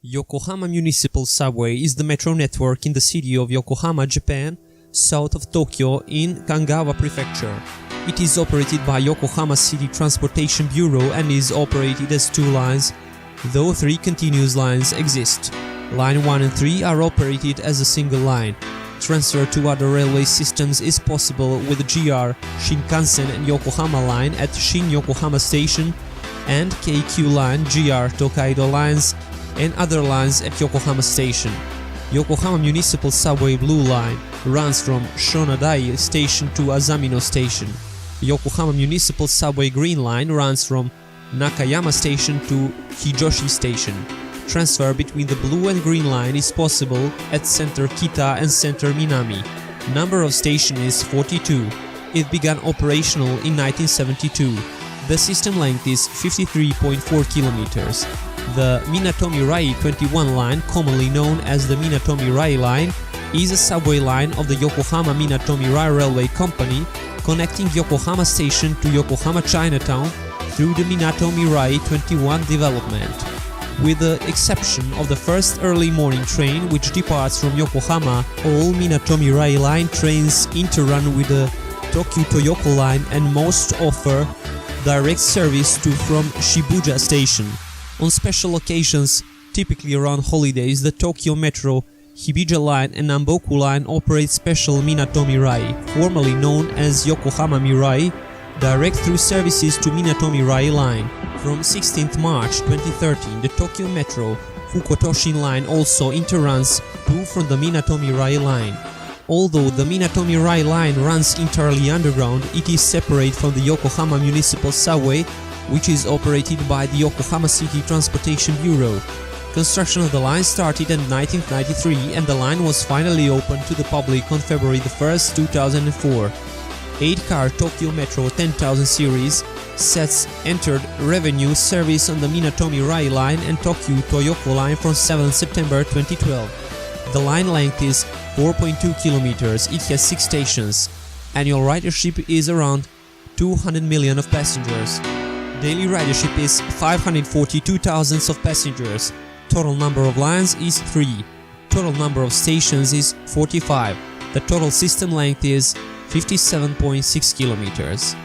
Yokohama Municipal Subway is the metro network in the city of Yokohama, Japan, south of Tokyo in Kanagawa Prefecture. It is operated by Yokohama City Transportation Bureau and is operated as two lines, though three continuous lines exist. Line 1 and 3 are operated as a single line. Transfer to other railway systems is possible with the GR, Shinkansen and Yokohama line at Shin-Yokohama Station and KQ line, GR, Tokaido lines and other lines at Yokohama Station. Yokohama Municipal Subway Blue Line runs from Shonadai Station to Azamino Station. Yokohama Municipal Subway Green Line runs from Nakayama Station to Hijoshi Station. Transfer between the blue and green line is possible at Center Kita and Center Minami. Number of station is 42. It began operational in 1972. The system length is 53.4 kilometers. The Minatomi-Rai 21 line, commonly known as the Minatomi-Rai line, is a subway line of the Yokohama Minatomi-Rai Railway Company connecting Yokohama Station to Yokohama Chinatown through the Minatomi-Rai 21 development. With the exception of the first early morning train which departs from Yokohama, all Minatomi-Rai line trains interrun with the Tokyu-Toyoko line and most offer direct service to from Shibuya Station. On special occasions, typically around holidays, the Tokyo Metro, Hibiya Line and Namboku Line operate special Minatomi-Rai, formerly known as Yokohama Mirai, direct through services to Minatomi-Rai Line. From 16th March 2013, the Tokyo Metro Fukotoshin Line also interruns to from the Minatomi-Rai Line. Although the Minatomi-Rai Line runs entirely underground, it is separate from the Yokohama Municipal Subway, which is operated by the Yokohama City Transportation Bureau. Construction of the line started in 1993 and the line was finally opened to the public on February 1, 2004. 8-car Tokyo Metro 10,000 series sets entered revenue service on the Minatomi-Rai line and Tokyu-Toyoko line from 7 September 2012. The line length is 4.2 kilometers. It has 6 stations. Annual ridership is around 200 million of passengers. Daily ridership is 542,000 of passengers. Total number of lines is 3. Total number of stations is 45. The total system length is 57.6 kilometers.